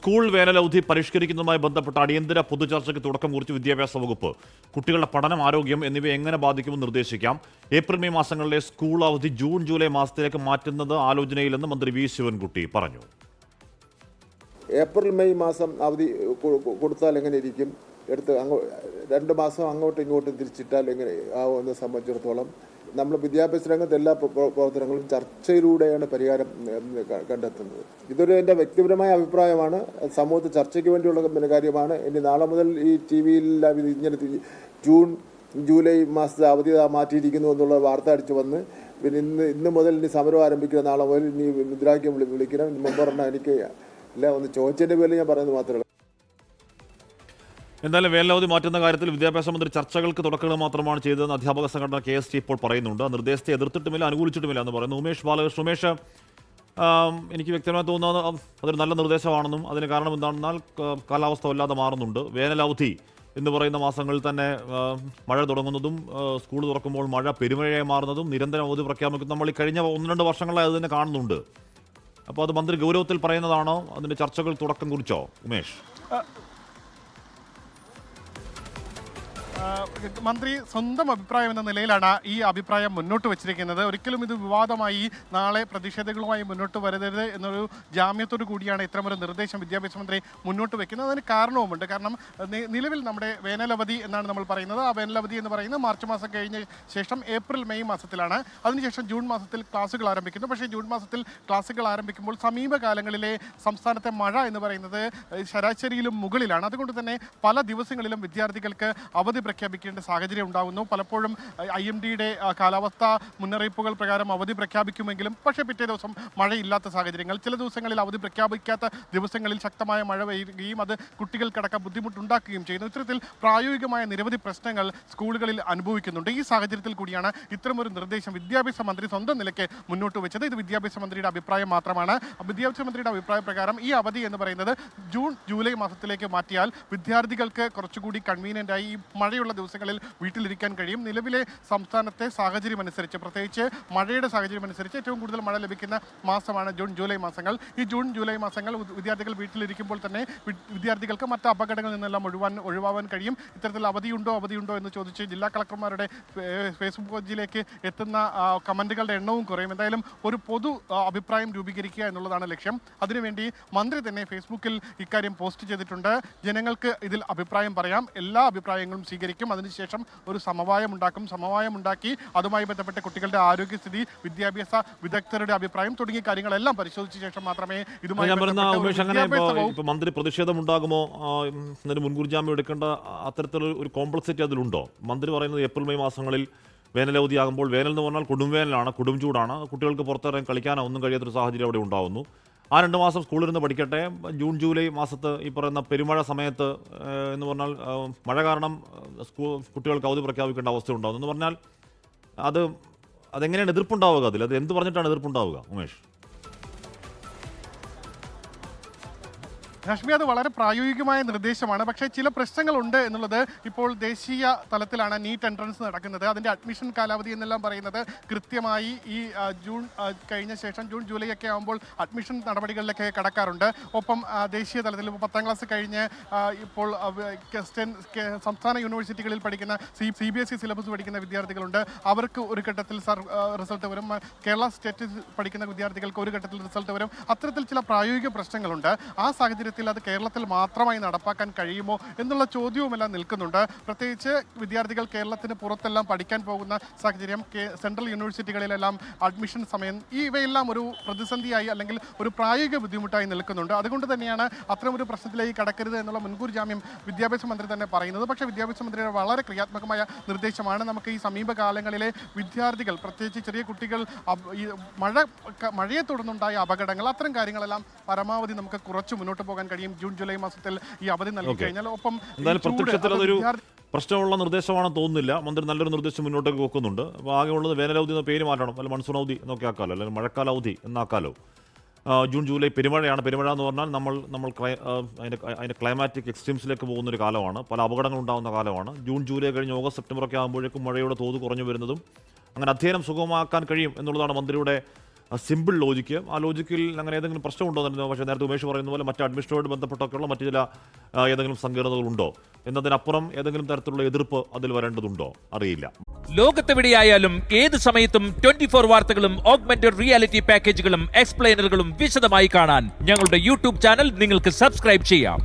School വേനലവധി പരിഷ്കരിക്കുന്നതുമായി ബന്ധപ്പെട്ട അടിയന്തര പൊതുചർച്ചയ്ക്ക് തുടക്കം കുറിച്ച് വിദ്യാഭ്യാസ വകുപ്പ്. കുട്ടികളുടെ പഠനം, ആരോഗ്യം എന്നിവ എങ്ങനെ ബാധിക്കുമെന്ന് നിർദ്ദേശിക്കാം. ഏപ്രിൽ മെയ് മാസങ്ങളിലെ സ്കൂൾ അവധി ജൂൺ ജൂലൈ മാസത്തിലേക്ക് മാറ്റുന്നത് ആലോചനയിലെന്ന് മന്ത്രി വി ശിവൻകുട്ടി പറഞ്ഞു. ഏപ്രിൽ മെയ് മാസം അവധി കൊടുത്താൽ എങ്ങനെ ഇരിക്കും, എടുത്ത് 2 മാസം അങ്ങോട്ടും ഇങ്ങോട്ടും തിരിച്ചിട്ടാൽ എങ്ങനെ ആവുമെന്ന് സംബന്ധിച്ചിടത്തോളം നമ്മൾ വിദ്യാഭ്യാസ രംഗത്ത് എല്ലാ പ്രവർത്തനങ്ങളും ചർച്ചയിലൂടെയാണ് പരിഹാരം കണ്ടെത്തുന്നത്. ഇതൊരു എൻ്റെ വ്യക്തിപരമായ അഭിപ്രായമാണ്, സമൂഹത്തിൽ ചർച്ചയ്ക്ക് വേണ്ടിയുള്ള കാര്യമാണ്. ഇനി നാളെ മുതൽ ഈ TV-യിൽ ഇങ്ങനെ ജൂൺ ജൂലൈ മാസത്തെ അവധി മാറ്റിയിരിക്കുന്നു എന്നുള്ള വാർത്ത അടിച്ചു വന്ന് പിന്നെ ഇന്ന് മുതൽ ഇനി സമരം ആരംഭിക്കുന്ന, നാളെ മുതൽ ഇനി മുദ്രാവാക്യം വിളിക്കണം, മുമ്പ് എനിക്ക് ഇല്ല ഒന്ന് ചോദിച്ചതിൻ്റെ പേരിൽ ഞാൻ പറയുന്നത് മാത്രമേ. എന്തായാലും വേനലവധി മാറ്റുന്ന കാര്യത്തിൽ വിദ്യാഭ്യാസ മന്ത്രി ചർച്ചകൾക്ക് തുടക്കങ്ങൾ മാത്രമാണ് ചെയ്തതെന്ന് അധ്യാപക സംഘടന KST ഇപ്പോൾ പറയുന്നുണ്ട്. നിർദ്ദേശത്തെ എതിർത്തിട്ടുമില്ല, അനുകൂലിച്ചിട്ടുമില്ല എന്ന് പറയുന്നു. ഉമേഷ് ബാലകൃഷ്ണൻ, ഉമേഷ്, എനിക്ക് വ്യക്തമായി തോന്നുന്നത് അതൊരു നല്ല നിർദ്ദേശമാണെന്നും അതിന് കാരണം എന്താണെന്നാൽ കാലാവസ്ഥ വല്ലാതെ മാറുന്നുണ്ട്. വേനലവധി എന്ന് പറയുന്ന മാസങ്ങളിൽ തന്നെ മഴ തുടങ്ങുന്നതും സ്കൂൾ തുറക്കുമ്പോൾ മഴ പെരുമഴയായി മാറുന്നതും നിരന്തരം അവധി പ്രഖ്യാപിക്കുന്നത് നമ്മൾ ഈ കഴിഞ്ഞ 1-2 വർഷങ്ങളായി അത് തന്നെ കാണുന്നുണ്ട്. അപ്പോൾ അത് മന്ത്രി ഗൗരവത്തിൽ പറയുന്നതാണോ? അതിൻ്റെ ചർച്ചകൾ തുടക്കം കുറിച്ചോ ഉമേഷ്? മന്ത്രി സ്വന്തം അഭിപ്രായം എന്ന നിലയിലാണ് ഈ അഭിപ്രായം മുന്നോട്ട് വച്ചിരിക്കുന്നത്. ഒരിക്കലും ഇത് വിവാദമായി നാളെ പ്രതിഷേധങ്ങളുമായി മുന്നോട്ട് വരരുത് എന്നൊരു ജാമ്യത്തോടു കൂടിയാണ് ഇത്തരമൊരു നിർദ്ദേശം വിദ്യാഭ്യാസ മന്ത്രി മുന്നോട്ട് വയ്ക്കുന്നത്. അതിന് കാരണവുമുണ്ട്. കാരണം നിലവിൽ നമ്മുടെ വേനലവധി എന്നാണ് നമ്മൾ പറയുന്നത്. ആ വേനലവധി എന്ന് പറയുന്നത് മാർച്ച് മാസം കഴിഞ്ഞ ശേഷം ഏപ്രിൽ മെയ് മാസത്തിലാണ്. അതിനുശേഷം ജൂൺ മാസത്തിൽ ക്ലാസ്സുകൾ ആരംഭിക്കുന്നു. പക്ഷേ ജൂൺ മാസത്തിൽ ക്ലാസ്സുകൾ ആരംഭിക്കുമ്പോൾ സമീപകാലങ്ങളിലെ സംസ്ഥാനത്തെ മഴ എന്ന് പറയുന്നത് ശരാശരിയിലും മുകളിലാണ്. അതുകൊണ്ട് തന്നെ പല ദിവസങ്ങളിലും വിദ്യാർത്ഥികൾക്ക് അവധി പ്രഖ്യാപിക്കേണ്ട സാഹചര്യം ഉണ്ടാകുന്നു. പലപ്പോഴും IMD-യുടെ കാലാവസ്ഥാ മുന്നറിയിപ്പുകൾ പ്രകാരം അവധി പ്രഖ്യാപിക്കുമെങ്കിലും പക്ഷേ പിറ്റേ ദിവസം മഴയില്ലാത്ത സാഹചര്യങ്ങൾ, ചില ദിവസങ്ങളിൽ അവധി പ്രഖ്യാപിക്കാത്ത ദിവസങ്ങളിൽ ശക്തമായ മഴ പെയ്യുകയും അത് കുട്ടികൾക്കടക്കം ബുദ്ധിമുട്ടുണ്ടാക്കുകയും ചെയ്യുന്നു. ഇത്തരത്തിൽ പ്രായോഗികമായ നിരവധി പ്രശ്നങ്ങൾ സ്കൂളുകളിൽ അനുഭവിക്കുന്നുണ്ട്. ഈ സാഹചര്യത്തിൽ കൂടിയാണ് ഇത്തരമൊരു നിർദ്ദേശം വിദ്യാഭ്യാസ മന്ത്രി സ്വന്തം നിലയ്ക്ക് മുന്നോട്ട് വെച്ചത്. ഇത് വിദ്യാഭ്യാസ മന്ത്രിയുടെ അഭിപ്രായം മാത്രമാണ്. വിദ്യാഭ്യാസ മന്ത്രിയുടെ അഭിപ്രായ പ്രകാരം ഈ അവധി എന്ന് പറയുന്നത് ജൂൺ ജൂലൈ മാസത്തിലേക്ക് മാറ്റിയാൽ വിദ്യാർത്ഥികൾക്ക് കുറച്ചുകൂടി കൺവീനിയൻ്റായി ഈ മഴയുള്ള ദിവസങ്ങളിൽ വീട്ടിലിരിക്കാൻ കഴിയും. നിലവിലെ സംസ്ഥാനത്തെ സാഹചര്യം അനുസരിച്ച്, പ്രത്യേകിച്ച് മഴയുടെ സാഹചര്യം അനുസരിച്ച് ഏറ്റവും കൂടുതൽ മഴ ലഭിക്കുന്ന മാസമാണ് ജൂൺ ജൂലൈ മാസങ്ങൾ. ഈ ജൂൺ ജൂലൈ മാസങ്ങൾ വിദ്യാർത്ഥികൾ വീട്ടിലിരിക്കുമ്പോൾ തന്നെ വിദ്യാർത്ഥികൾക്ക് മറ്റ് അപകടങ്ങളിൽ നിന്നെല്ലാം ഒഴിവാവാൻ കഴിയും. ഇത്തരത്തിൽ അവധിയുണ്ടോ എന്ന് ചോദിച്ച് ജില്ലാ കളക്ടർമാരുടെ ഫേസ്ബുക്ക് പേജിലേക്ക് എത്തുന്ന കമൻറ്റുകളുടെ എണ്ണവും കുറയും. എന്തായാലും ഒരു പൊതു അഭിപ്രായം രൂപീകരിക്കുക എന്നുള്ളതാണ് ലക്ഷ്യം. അതിനുവേണ്ടി മന്ത്രി തന്നെ ഫേസ്ബുക്കിൽ ഇക്കാര്യം പോസ്റ്റ് ചെയ്തിട്ടുണ്ട്. ജനങ്ങൾക്ക് ഇതിൽ അഭിപ്രായം പറയാം, എല്ലാ അഭിപ്രായങ്ങളും സ്വീകരിക്കും. അതിനുശേഷം ഒരു സമവായം ഉണ്ടാക്കി അതുമായി ബന്ധപ്പെട്ട കുട്ടികളുടെ ആരോഗ്യസ്ഥിതി, വിദ്യാഭ്യാസ വിദഗ്ധരുടെ അഭിപ്രായം തുടങ്ങിയ കാര്യങ്ങളെല്ലാം പരിശോധിച്ച ശേഷം മാത്രമേ ഇതുമായി മന്ത്രി പ്രതിഷേധമുണ്ടാകുമോ എന്നൊരു മുൻകൂർ ജാമ്യം എടുക്കേണ്ട അത്തരത്തിലുള്ള ഒരു കോംപ്ലക്സിറ്റി അതിലുണ്ടോ? മന്ത്രി പറയുന്നത് ഏപ്രിൽ മെയ് മാസങ്ങളിൽ വേനലവധിയാകുമ്പോൾ, വേനൽ എന്ന് പറഞ്ഞാൽ കൊടുംവേനലാണ്, കൊടും ചൂടാണ്, കുട്ടികൾക്ക് പുറത്തിറങ്ങി കളിക്കാനോ ഒന്നും കഴിയാത്തൊരു സാഹചര്യം അവിടെ ഉണ്ടാകുന്നു. ആ 2 മാസം സ്കൂളിലിരുന്ന് പഠിക്കട്ടെ. ജൂൺ ജൂലൈ മാസത്ത് ഈ പറയുന്ന പെരുമഴ സമയത്ത് എന്ന് പറഞ്ഞാൽ മഴ കാരണം കുട്ടികൾക്ക് അവധി പ്രഖ്യാപിക്കേണ്ട അവസ്ഥ ഉണ്ടാകുന്നു എന്ന് പറഞ്ഞാൽ അതെങ്ങനെയാണ് എതിർപ്പുണ്ടാവുക? അത് എന്ത് പറഞ്ഞിട്ടാണ് എതിർപ്പുണ്ടാവുക ഉമേഷ്? രശ്മി, അത് വളരെ പ്രായോഗികമായ നിർദ്ദേശമാണ്. പക്ഷേ ചില പ്രശ്നങ്ങളുണ്ട് എന്നുള്ളത് ഇപ്പോൾ ദേശീയ തലത്തിലാണ് നീറ്റ് എൻട്രൻസ് നടക്കുന്നത്. അതിൻ്റെ അഡ്മിഷൻ കാലാവധി എന്നെല്ലാം പറയുന്നത് കൃത്യമായി ഈ ജൂൺ കഴിഞ്ഞ ശേഷം ജൂൺ ജൂലൈ ഒക്കെ ആകുമ്പോൾ അഡ്മിഷൻ നടപടികളിലൊക്കെ കടക്കാറുണ്ട്. ഒപ്പം ദേശീയ തലത്തിൽ ഇപ്പോൾ 10ാം ക്ലാസ് കഴിഞ്ഞ് ഇപ്പോൾ സംസ്ഥാന യൂണിവേഴ്സിറ്റികളിൽ പഠിക്കുന്ന CBSE സിലബസ് പഠിക്കുന്ന വിദ്യാർത്ഥികളുണ്ട്. അവർക്ക് ഒരു ഘട്ടത്തിൽ റിസൾട്ട് വരും. കേരള സ്റ്റേറ്റ് പഠിക്കുന്ന വിദ്യാർത്ഥികൾക്ക് ഒരു ഘട്ടത്തിൽ റിസൾട്ട് വരും. അത്തരത്തിൽ ചില പ്രായോഗിക പ്രശ്നങ്ങളുണ്ട്. ആ സാഹചര്യത്തിൽ അത് കേരളത്തിൽ മാത്രമായി നടപ്പാക്കാൻ കഴിയുമോ എന്നുള്ള ചോദ്യവുമെല്ലാം നിൽക്കുന്നുണ്ട്. പ്രത്യേകിച്ച് വിദ്യാർത്ഥികൾ കേരളത്തിന് പുറത്തെല്ലാം പഠിക്കാൻ പോകുന്ന സാഹചര്യം, സെൻട്രൽ യൂണിവേഴ്സിറ്റികളിലെല്ലാം അഡ്മിഷൻ സമയം, ഇവയെല്ലാം ഒരു പ്രതിസന്ധിയായി അല്ലെങ്കിൽ ഒരു പ്രായോഗിക ബുദ്ധിമുട്ടായി നിൽക്കുന്നുണ്ട്. അതുകൊണ്ട് തന്നെയാണ് അത്തരമൊരു പ്രശ്നത്തിലേക്ക് കടക്കരുത് എന്നുള്ള മുൻകൂർ ജാമ്യം വിദ്യാഭ്യാസ മന്ത്രി തന്നെ പറയുന്നത്. പക്ഷേ വിദ്യാഭ്യാസ മന്ത്രിയുടെ വളരെ ക്രിയാത്മകമായ നിർദ്ദേശമാണ്. നമുക്ക് ഈ സമീപകാലങ്ങളിലെ വിദ്യാർത്ഥികൾ, പ്രത്യേകിച്ച് ചെറിയ കുട്ടികൾ, മഴയെ തുടർന്നുണ്ടായ അപകടങ്ങൾ, അത്തരം കാര്യങ്ങളെല്ലാം പരമാവധി നമുക്ക് കുറച്ച് മുന്നോട്ട് പോകാൻ കഴിയും ജൂൺ ജൂലൈ മാസത്തിൽ ഈ അവധി നൽകി കഴിഞ്ഞാൽ. ഒപ്പം പ്രത്യക്ഷത്തിൽ അതൊരു പ്രശ്നമുള്ള നിർദ്ദേശമാണെന്ന് തോന്നുന്നില്ല. മന്ത്രി നല്ലൊരു നിർദ്ദേശം മുന്നോട്ടേക്ക് വെക്കുന്നുണ്ട്. അപ്പോൾ ആകെയുള്ളത് വേനലവധി എന്ന പേര് മാറ്റണം, അല്ലെങ്കിൽ മൺസൂൺ അവധി എന്നൊക്കെ ആക്കാലോ, അല്ലെങ്കിൽ മഴക്കാല അവധി എന്നാക്കാലോ. June July പെരുമഴയാണ്. പെരുമഴ എന്ന് പറഞ്ഞാൽ നമ്മൾ അതിൻ്റെ ക്ലൈമാറ്റിക് എക്സ്ട്രീംസിലേക്ക് പോകുന്നൊരു കാലമാണ്, പല അപകടങ്ങളുണ്ടാകുന്ന കാലമാണ്. ജൂൺ ജൂലൈ കഴിഞ്ഞ് ഓഗസ്റ്റ് സെപ്റ്റംബറൊക്കെ ആകുമ്പോഴേക്കും മഴയുടെ തോത് കുറഞ്ഞു വരുന്നതും അങ്ങനെ അധ്യയനം സുഗമമാക്കാൻ കഴിയും എന്നുള്ളതാണ് മന്ത്രിയുടെ സിമ്പിൾ ലോജിക്ക്. ആ ലോജിക്കിൽ അങ്ങനെ ഏതെങ്കിലും പ്രശ്നമുണ്ടോ എന്ന്, പക്ഷേ നേരത്തെ ഉമേഷ് പറയുന്ന പോലെ മറ്റ് അഡ്മിനിസ്ട്രേറ്റീവുമായിട്ട് ബന്ധപ്പെട്ടൊക്കെയുള്ള മറ്റു ചില ഏതെങ്കിലും സങ്കീർണതകളുണ്ടോ എന്നതിനപ്പുറം ഏതെങ്കിലും തരത്തിലുള്ള എതിർപ്പ് അതിൽ വരേണ്ടതുണ്ടോ അറിയില്ല. ലോകത്തെവിടെയായാലും ഏത് സമയത്തും 24 വാർത്തകളും ഓഗ്മെന്റഡ് റിയാലിറ്റി പാക്കേജുകളും എക്സ്പ്ലെയിനറുകളും വിശദമായി കാണാൻ ഞങ്ങളുടെ യൂട്യൂബ് ചാനൽ നിങ്ങൾക്ക് സബ്സ്ക്രൈബ് ചെയ്യാം.